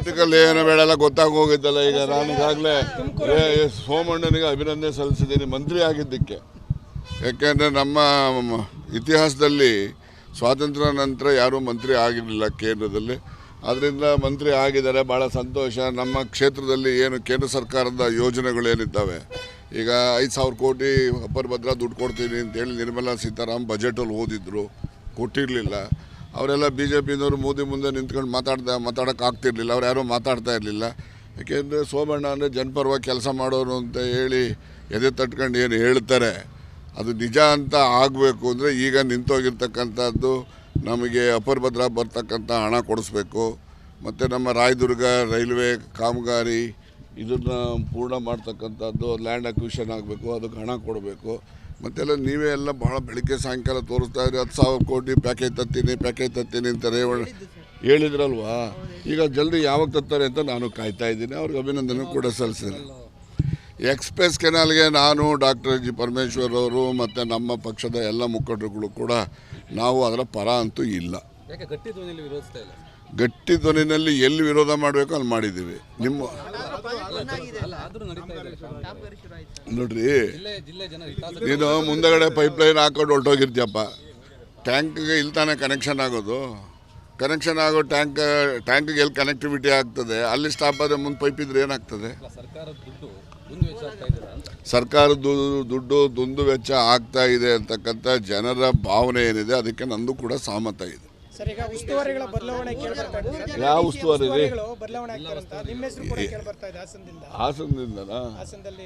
Political ಏನು ಬೇಡಲ್ಲ ಗೊತ್ತಾಗೋಗಿದ್ದಲ್ಲ. ಈಗ ನಾನು ಈಗಾಗಲೇ ಸೋಮಣ್ಣನಿಗೆ ಅಭಿನಂದನೆ ಸಲ್ಲಿಸಿದ್ದೀನಿ ಮಂತ್ರಿ ಆಗಿದ್ದಕ್ಕೆ. ಯಾಕೆಂದರೆ ನಮ್ಮ ಇತಿಹಾಸದಲ್ಲಿ ಸ್ವಾತಂತ್ರ್ಯ ನಂತರ ಯಾರೂ ಮಂತ್ರಿ ಆಗಿರಲಿಲ್ಲ ಕೇಂದ್ರದಲ್ಲಿ. ಆದ್ದರಿಂದ ಮಂತ್ರಿ ಆಗಿದ್ದಾರೆ, ಭಾಳ ಸಂತೋಷ. ನಮ್ಮ ಕ್ಷೇತ್ರದಲ್ಲಿ ಏನು ಕೇಂದ್ರ ಸರ್ಕಾರದ ಯೋಜನೆಗಳೇನಿದ್ದಾವೆ, ಈಗ 5,000 ಕೋಟಿ ಅಪ್ಪರ್ ಭದ್ರಾ ದುಡ್ಡು ಕೊಡ್ತೀನಿ ಅಂತೇಳಿ ನಿರ್ಮಲಾ ಸೀತಾರಾಮನ್ ಬಜೆಟಲ್ಲಿ ಓದಿದ್ರು, ಕೊಟ್ಟಿರಲಿಲ್ಲ. ಅವರೆಲ್ಲ ಬಿ ಜೆ ಪಿನವರು ಮೋದಿ ಮುಂದೆ ನಿಂತ್ಕೊಂಡು ಮಾತಾಡೋಕ್ಕಾಗ್ತಿರ್ಲಿಲ್ಲ, ಅವ್ರು ಯಾರೂ ಮಾತಾಡ್ತಾ ಇರಲಿಲ್ಲ. ಯಾಕೆಂದರೆ ಸೋಮಣ್ಣ ಅಂದರೆ ಜನಪರವಾಗಿ ಕೆಲಸ ಮಾಡೋರು ಅಂತ ಹೇಳಿ ಎದೆ ತಟ್ಕೊಂಡು ಏನು ಹೇಳ್ತಾರೆ ಅದು ನಿಜ ಅಂತ ಆಗಬೇಕು ಅಂದರೆ ಈಗ ನಿಂತೋಗಿರ್ತಕ್ಕಂಥದ್ದು ನಮಗೆ ಅಪ್ಪರ್ ಭದ್ರಾ ಬರ್ತಕ್ಕಂಥ ಹಣ ಕೊಡಿಸ್ಬೇಕು. ಮತ್ತು ನಮ್ಮ ರಾಯದುರ್ಗ ರೈಲ್ವೆ ಕಾಮಗಾರಿ ಇದನ್ನು ಪೂರ್ಣ ಮಾಡ್ತಕ್ಕಂಥದ್ದು ಲ್ಯಾಂಡ್ ಅಕ್ವಿಷನ್ ಆಗಬೇಕು, ಅದಕ್ಕೆ ಹಣ ಕೊಡಬೇಕು. ಮತ್ತೆಲ್ಲ ನೀವೇ ಎಲ್ಲ ಭಾಳ ಬೆಳಗ್ಗೆ ಸಾಯಂಕಾಲ ತೋರಿಸ್ತಾ ಇದ್ರಿ 10,000 ಕೋಟಿ ಪ್ಯಾಕೇಜ್ ತತ್ತೀನಿ ಅಂತ ರೇವಣ್ಣ ಹೇಳಿದ್ರಲ್ವಾ. ಈಗ ಜಲ್ದಿ ಯಾವಾಗ ತತ್ತಾರೆ ಅಂತ ನಾನು ಕಾಯ್ತಾ ಇದ್ದೀನಿ. ಅವ್ರಿಗೆ ಅಭಿನಂದನೆ ಕೂಡ ಸಲ್ಲಿಸಿದೆ. ಎಕ್ಸ್ಪ್ರೆಸ್ ಕೆನಾಲ್ಗೆ ನಾನು ಡಾಕ್ಟರ್ ಜಿ ಪರಮೇಶ್ವರ್ ಅವರು ಮತ್ತು ನಮ್ಮ ಪಕ್ಷದ ಎಲ್ಲ ಮುಖಂಡರುಗಳು ಕೂಡ ನಾವು ಅದರ ಪರ ಅಂತೂ ಇಲ್ಲ. ಗಟ್ಟಿ ಧ್ವನಿನಲ್ಲಿ ಎಲ್ಲಿ ವಿರೋಧ ಮಾಡಬೇಕು ಅಲ್ಲಿ ಮಾಡಿದ್ದೀವಿ. ನಿಮ್ಮ ನೋಡ್ರಿ, ನೀನು ಮುಂದಗಡೆ ಪೈಪ್ಲೈನ್ ಹಾಕೊಂಡು ಹೊರಟೋಗಿರ್ತೀಯಪ್ಪ, ಟ್ಯಾಂಕ್ಗೆ ಇಲ್ಲಿ ತಾನೇ ಕನೆಕ್ಷನ್ ಆಗೋದು. ಕನೆಕ್ಷನ್ ಆಗೋ ಟ್ಯಾಂಕ್ಗೆ ಎಲ್ಲಿ ಕನೆಕ್ಟಿವಿಟಿ ಆಗ್ತದೆ ಅಲ್ಲಿ ಸ್ಟಾಪ್ ಆದರೆ ಮುಂದೆ ಪೈಪ್ ಇದ್ರೆ ಏನಾಗ್ತದೆ? ಸರ್ಕಾರದ ದುಡ್ಡು ದುಂದು ವೆಚ್ಚ ಆಗ್ತಾ ಇದೆ ಅಂತಕ್ಕಂಥ ಜನರ ಭಾವನೆ ಏನಿದೆ ಅದಕ್ಕೆ ನಂದು ಕೂಡ ಸಹಮತ ಇದೆ. ಯಾವ ಉಸ್ತುವಾರಿ ರೀ? ಹಾಸನದಿಂದನಾ?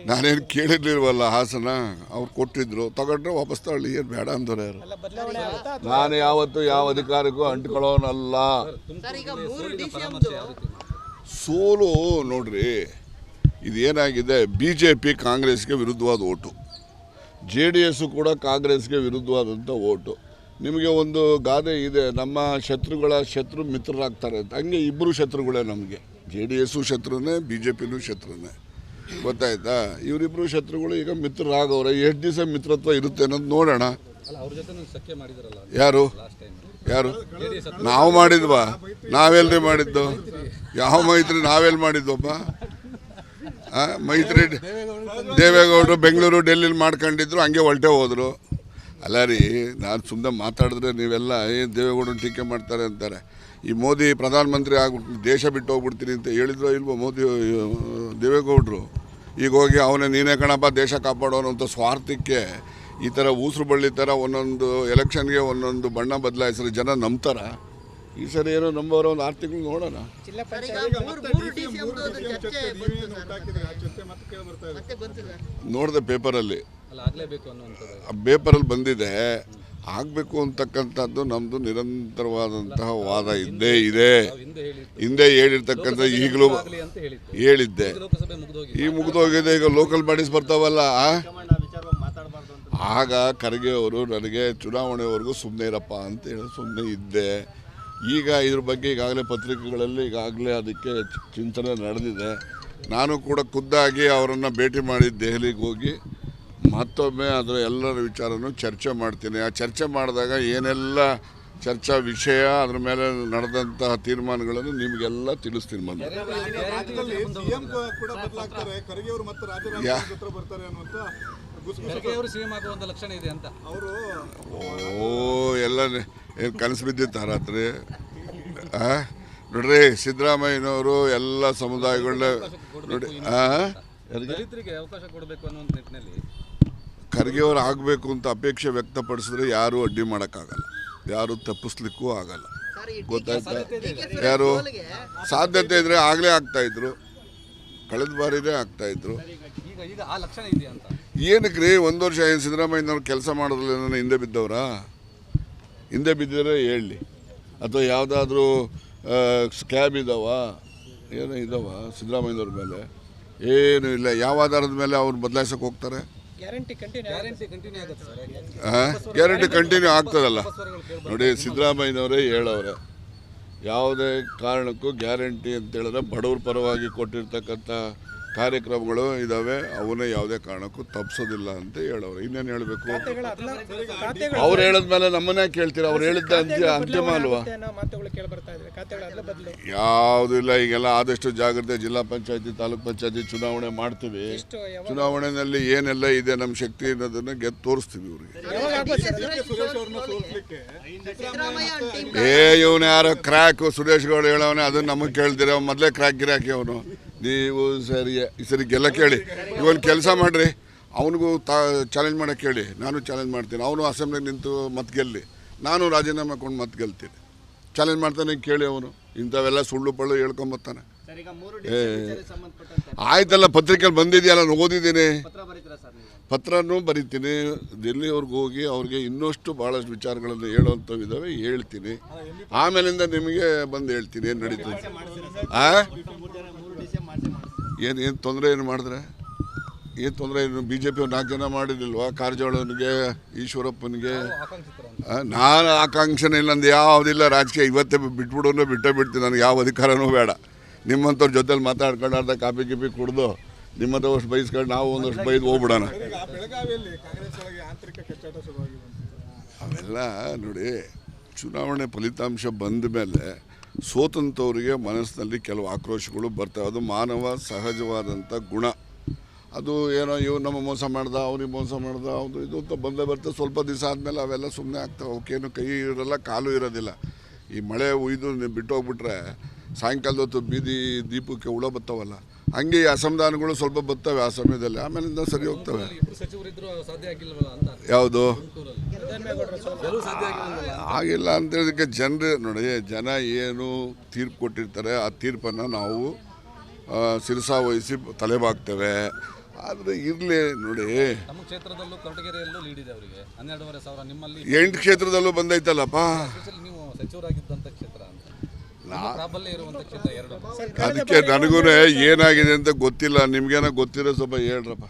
ನಾನೇನು ಕೇಳಿರ್ಲಿಲ್ವಲ್ಲ. ಹಾಸನ ಅವ್ರು ಕೊಟ್ಟಿದ್ರು, ತಗೊಂಡ್ರೆ ವಾಪಸ್ ತಗೊಳ್ಳಿ, ಏನು ಬೇಡ ಅಂದವ್ರು ಯಾರು? ನಾನು ಯಾವತ್ತೂ ಯಾವ ಅಧಿಕಾರಿಗೂ ಅಂಟ್ಕೊಳ್ಳೋನಲ್ಲ. ಸೋಲು ನೋಡ್ರಿ, ಇದೇನಾಗಿದೆ, BJP ಕಾಂಗ್ರೆಸ್ಗೆ ವಿರುದ್ಧವಾದ ಓಟು, JDS ಕೂಡ ಕಾಂಗ್ರೆಸ್ಗೆ ವಿರುದ್ಧವಾದಂಥ ಓಟು. ನಿಮಗೆ ಒಂದು ಗಾದೆ ಇದೆ, ನಮ್ಮ ಶತ್ರುಗಳ ಶತ್ರು ಮಿತ್ರರಾಗ್ತಾರೆ ಅಂತ. ಹಂಗೆ ಇಬ್ಬರು ಶತ್ರುಗಳೇ ನಮಗೆ. JDS ಶತ್ರುನೇ, BJPನೂ ಶತ್ರುನೇ, ಗೊತ್ತಾಯ್ತಾ? ಇವರಿಬ್ಬರು ಶತ್ರುಗಳು ಈಗ ಮಿತ್ರರಾಗವ್ರೆ. ಎಷ್ಟು ದಿವಸ ಮಿತ್ರತ್ವ ಇರುತ್ತೆ ಅನ್ನೋದು ನೋಡೋಣ. ಯಾರು ನಾವು ಮಾಡಿದ್ವಾ? ನಾವೆಲ್ರಿ ಮಾಡಿದ್ದು? ಯಾವ ಮೈತ್ರಿ ನಾವೆಲ್ಲಿ ಮಾಡಿದ್ವಪ್ಪ? ಮೈತ್ರಿ ದೇವೇಗೌಡರು ಬೆಂಗಳೂರು ಡೆಲ್ಲಿಲಿ ಮಾಡ್ಕೊಂಡಿದ್ರು, ಹಂಗೆ ಹೊರಟೆ ಹೋದರು. ಅಲ್ಲ ರೀ, ನಾನು ಸುಮ್ಮನೆ ಮಾತಾಡಿದ್ರೆ ನೀವೆಲ್ಲ ದೇವೇಗೌಡರನ್ನ ಟೀಕೆ ಮಾಡ್ತಾರೆ ಅಂತಾರೆ. ಈ ಮೋದಿ ಪ್ರಧಾನಮಂತ್ರಿ ಆಗ್ಬಿಟ್ಟು ದೇಶ ಬಿಟ್ಟು ಹೋಗ್ಬಿಡ್ತೀನಿ ಅಂತ ಹೇಳಿದ್ರು ಇಲ್ವೋ ಮೋದಿ ದೇವೇಗೌಡರು? ಈಗ ಹೋಗಿ ಅವನೇ ನೀನೇ ಕಣಪ್ಪ ದೇಶ ಕಾಪಾಡೋನು ಅಂತ ಸ್ವಾರ್ಥಕ್ಕೆ ಈ ಥರ ಊಸರು ಬಳ್ಳಿ ಥರ ಒಂದೊಂದು ಎಲೆಕ್ಷನ್ಗೆ ಒಂದೊಂದು ಬಣ್ಣ ಬದಲಾಯಿಸಿದ್ರೆ ಜನ ನಂಬ್ತಾರ? ಈ ಸರಿ ಏನೋ ನಂಬೋರ ಒಂದು 6 ತಿಂಗಳು ನೋಡೋಣ. ನೋಡಿದೆ ಪೇಪರಲ್ಲಿ ಬಂದಿದೆ. ಆಗಬೇಕು ಅಂತಕ್ಕಂಥದ್ದು ನಮ್ಮದು ನಿರಂತರವಾದಂತಹ ವಾದ ಇದ್ದೇ ಇದೆ. ಹಿಂದೆ ಹೇಳಿರ್ತಕ್ಕಂಥ ಈಗಲೂ ಹೇಳಿದ್ದೆ. ಈ ಮುಗಿದೋಗಿದೆ. ಈಗ ಲೋಕಲ್ ಬಾಡೀಸ್ ಬರ್ತಾವಲ್ಲ, ಆಗ ಖರ್ಗೆ ಅವರು ನನಗೆ ಚುನಾವಣೆವರೆಗೂ ಸುಮ್ಮನೆ ಇರಪ್ಪ ಅಂತ ಹೇಳಿ ಸುಮ್ಮನೆ ಇದ್ದೆ. ಈಗ ಇದ್ರ ಬಗ್ಗೆ ಈಗಾಗಲೇ ಪತ್ರಿಕೆಗಳಲ್ಲಿ ಈಗಾಗಲೇ ಅದಕ್ಕೆ ಚಿಂತನೆ ನಡೆದಿದೆ. ನಾನು ಕೂಡ ಖುದ್ದಾಗಿ ಅವರನ್ನು ಭೇಟಿ ಮಾಡಿ ದೆಹಲಿಗೆ ಹೋಗಿ ಮತ್ತೊಮ್ಮೆ ಅದರ ಎಲ್ಲರ ವಿಚಾರನೂ ಚರ್ಚೆ ಮಾಡ್ತೀನಿ. ಆ ಚರ್ಚೆ ಮಾಡಿದಾಗ ಏನೆಲ್ಲ ಚರ್ಚಾ ವಿಷಯ, ಅದ್ರ ಮೇಲೆ ನಡೆದಂತಹ ತೀರ್ಮಾನಗಳನ್ನು ನಿಮಗೆಲ್ಲ ತಿಳಿಸ್ತೀನಿ. ಬಂದು ಎಲ್ಲ ಏನು ಕನಸು ಬಿದ್ದಿತ್ತು ರಾತ್ರಿ? ನೋಡ್ರಿ, ಸಿದ್ದರಾಮಯ್ಯನವರು ಎಲ್ಲ ಸಮುದಾಯಗಳನ್ನ ನೋಡಿ ಖರ್ಗೆ ಅವರು ಆಗಬೇಕು ಅಂತ ಅಪೇಕ್ಷೆ ವ್ಯಕ್ತಪಡಿಸಿದ್ರೆ ಯಾರೂ ಅಡ್ಡಿ ಮಾಡೋಕ್ಕಾಗಲ್ಲ, ಯಾರು ತಪ್ಪಿಸ್ಲಿಕ್ಕೂ ಆಗಲ್ಲ. ಗೊತ್ತಾಯ್ತಾ? ಯಾರು ಸಾಧ್ಯತೆ ಇದ್ರೆ ಆಗಲೇ ಆಗ್ತಾಯಿದ್ರು, ಕಳೆದ ಬಾರಿನೇ ಆಗ್ತಾಯಿದ್ರು. ಏನಕ್ಕೆ ರೀ 1 ವರ್ಷ ಏನು ಸಿದ್ದರಾಮಯ್ಯನವ್ರು ಕೆಲಸ ಮಾಡೋದ್ರಲ್ಲಿ ಹಿಂದೆ ಬಿದ್ದವರಾ? ಹಿಂದೆ ಬಿದ್ದರೆ ಹೇಳಿ, ಅಥವಾ ಯಾವುದಾದ್ರೂ ಸ್ಕ್ಯಾಬ್ ಇದ್ದಾವ, ಏನೋ ಇದ್ದಾವ ಸಿದ್ದರಾಮಯ್ಯನವ್ರ ಮೇಲೆ? ಏನೂ ಇಲ್ಲ. ಯಾವ ಆಧಾರದ ಮೇಲೆ ಅವ್ರು ಬದಲಾಯಿಸೋಕೆ ಹೋಗ್ತಾರೆ? ಗ್ಯಾರಂಟಿ ಕಂಟಿನ್ಯೂ ಆಗ್ತದಲ್ಲ. ನೋಡಿ, ಸಿದ್ದರಾಮಯ್ಯನವರೇ ಹೇಳವ್ರೆ, ಯಾವುದೇ ಕಾರಣಕ್ಕೂ ಗ್ಯಾರಂಟಿ ಅಂತೇಳಿದ್ರೆ ಬಡವ್ರ ಪರವಾಗಿ ಕೊಟ್ಟಿರ್ತಕ್ಕಂಥ ಕಾರ್ಯಕ್ರಮಗಳು ಇದ್ದಾವೆ, ಅವನ್ನ ಯಾವುದೇ ಕಾರಣಕ್ಕೂ ತಪ್ಪಿಸೋದಿಲ್ಲ ಅಂತ ಹೇಳೋರು. ಇನ್ನೇನು ಹೇಳಬೇಕು? ಅವ್ರು ಹೇಳಿದ್ಮೇಲೆ ನಮ್ಮನ್ನೇ ಕೇಳ್ತೀರ? ಅವ್ರು ಹೇಳಿದ್ದ ಅಂತಿಮ ಅಲ್ವಾ? ಯಾವುದೂ ಇಲ್ಲ. ಈಗೆಲ್ಲ ಆದಷ್ಟು ಜಾಗ್ರತೆ ಜಿಲ್ಲಾ ಪಂಚಾಯತಿ ತಾಲೂಕ್ ಪಂಚಾಯತಿ ಚುನಾವಣೆ ಮಾಡ್ತೀವಿ. ಚುನಾವಣೆಯಲ್ಲಿ ಏನೆಲ್ಲ ಇದೆ ನಮ್ಮ ಶಕ್ತಿ ಅನ್ನೋದನ್ನ ಗೆದ್ದು ತೋರಿಸ್ತೀವಿ ಇವ್ರಿಗೆ. ಇವನು ಯಾರೋ ಕ್ರ್ಯಾಕ್ ಸುರೇಶ್ ಗೌಡ ಹೇಳವನೇ, ಅದನ್ನ ನಮಗೆ ಕೇಳ್ತೀರ? ಮೊದಲೇ ಕ್ರ್ಯಾಕ್ ಗಿರಾಕಿ ಅವನು. ನೀವು ಸರಿ ಗೆಲ್ಲ ಕೇಳಿ, ಇವನು ಕೆಲಸ ಮಾಡಿರಿ, ಅವನಿಗೂ ಚಾಲೆಂಜ್ ಮಾಡೋಕ್ಕೆ ಹೇಳಿ. ನಾನು ಚಾಲೆಂಜ್ ಮಾಡ್ತೀನಿ. ಅವನು ಅಸೆಂಬ್ಲಿಗೆ ನಿಂತು ಮತ್ತೆ ಗೆಲ್ಲಿ, ನಾನು ರಾಜೀನಾಮೆ ಕೊಂಡು ಮತ್ತೆ ಗೆಲ್ತೀನಿ. ಚಾಲೆಂಜ್ ಮಾಡ್ತಾನೆ, ಕೇಳಿ. ಅವನು ಇಂಥವೆಲ್ಲ ಸುಳ್ಳು ಪಳ್ಳು ಹೇಳ್ಕೊಂಬರ್ತಾನೆ. ಆಯ್ತಲ್ಲ, ಪತ್ರಿಕೆಯಲ್ಲಿ ಬಂದಿದೆಯಲ್ಲ, ನಾನು ಓದಿದ್ದೀನಿ, ಪತ್ರನೂ ಬರಿತೀನಿ. ಡೆಲ್ಲಿಯವ್ರಿಗೆ ಹೋಗಿ ಅವ್ರಿಗೆ ಇನ್ನಷ್ಟು ಭಾಳಷ್ಟು ವಿಚಾರಗಳನ್ನು ಹೇಳುವಂಥವಿದ್ದಾವೆ, ಹೇಳ್ತೀನಿ. ಆಮೇಲಿಂದ ನಿಮಗೆ ಬಂದು ಹೇಳ್ತೀನಿ ಏನು ನಡೀತದೆ. ಏನು ತೊಂದರೆ ಏನು ಮಾಡಿದ್ರೆ ಏನು ತೊಂದರೆ? ಏನು ಬಿ ಜೆ ಪಿ 4 ಜನ ಮಾಡಿರಲಿಲ್ವಾ? ಕಾರಜೋಳನಿಗೆ, ಈಶ್ವರಪ್ಪನಿಗೆ. ನಾನು ಆಕಾಂಕ್ಷೆ ಇಲ್ಲ, ನಂದು ಯಾವುದಿಲ್ಲ ರಾಜಕೀಯ. ಇವತ್ತೇ ಬಿಟ್ಬಿಡೋನು ಬಿಟ್ಟೇ ಬಿಡ್ತೀನಿ. ನನಗೆ ಯಾವ ಅಧಿಕಾರನೂ ಬೇಡ. ನಿಮ್ಮಂಥವ್ರ ಜೊತೆಲಿ ಮಾತಾಡ್ಕೊಂಡು ಅರ್ಧ ಕಾಪಿ ಗಿಪಿ ಕುಡ್ದು ನಿಮ್ಮಂಥ ವರ್ಷ ಬೈಸ್ಕೊಂಡು ನಾವು ಒಂದಷ್ಟು ಬೈದು ಹೋಗ್ಬಿಡೋಣ. ಅವೆಲ್ಲ ನೋಡಿ, ಚುನಾವಣೆ ಫಲಿತಾಂಶ ಬಂದ ಮೇಲೆ ಸೋತಂಥವ್ರಿಗೆ ಮನಸ್ಸಿನಲ್ಲಿ ಕೆಲವು ಆಕ್ರೋಶಗಳು ಬರ್ತವೆ. ಅದು ಮಾನವ ಸಹಜವಾದಂಥ ಗುಣ. ಅದು ಏನೋ ಇವ್ರು ನಮ್ಮ ಮೋಸ ಮಾಡ್ದ, ಅವ್ರಿಗೆ ಮೋಸ ಮಾಡ್ದ, ಅದು ಇದು ಅಂತ ಬಂದೇ ಬರ್ತದೆ. ಸ್ವಲ್ಪ ದಿವಸ ಆದಮೇಲೆ ಅವೆಲ್ಲ ಸುಮ್ಮನೆ ಆಗ್ತವೆ. ಅವಕ್ಕೇನು ಕೈ ಇರೋಲ್ಲ, ಕಾಲು ಇರೋದಿಲ್ಲ. ಈ ಮಳೆ ಉಯ್ದು ಬಿಟ್ಟು ಹೋಗ್ಬಿಟ್ರೆ ಸಾಯಂಕಾಲದ ಹೊತ್ತು ಬೀದಿ ದೀಪಕ್ಕೆ ಹುಳ ಬರ್ತವಲ್ಲ, ಹಂಗೆ ಈ ಅಸಮಾಧಾನಗಳು ಸ್ವಲ್ಪ ಬರ್ತವೆ ಆ ಸಮಯದಲ್ಲಿ. ಆಮೇಲಿಂದ ಸರಿ ಹೋಗ್ತವೆ. ಯಾವುದು ಆಗಿಲ್ಲ ಅಂತೇಳೋದಕ್ಕೆ ಜನರೇ ನೋಡಿ, ಜನ ಏನು ತೀರ್ಪು ಕೊಟ್ಟಿರ್ತಾರೆ ಆ ತೀರ್ಪನ್ನು ನಾವು ಶಿರಸಾವಹಿಸಿ ತಲೆಬಾಗ್ತೇವೆ. ಆದರೆ ಇರಲಿ ನೋಡಿ, 8 ಕ್ಷೇತ್ರದಲ್ಲೂ ಬಂದೈತಲ್ಲಪ್ಪ. ಅದಕ್ಕೆ ನನಗೂ ಏನಾಗಿದೆ ಅಂತ ಗೊತ್ತಿಲ್ಲ. ನಿಮ್ಗೇನೋ ಗೊತ್ತಿರೋ ಸ್ವಲ್ಪ ಹೇಳ್ರಪ್ಪ.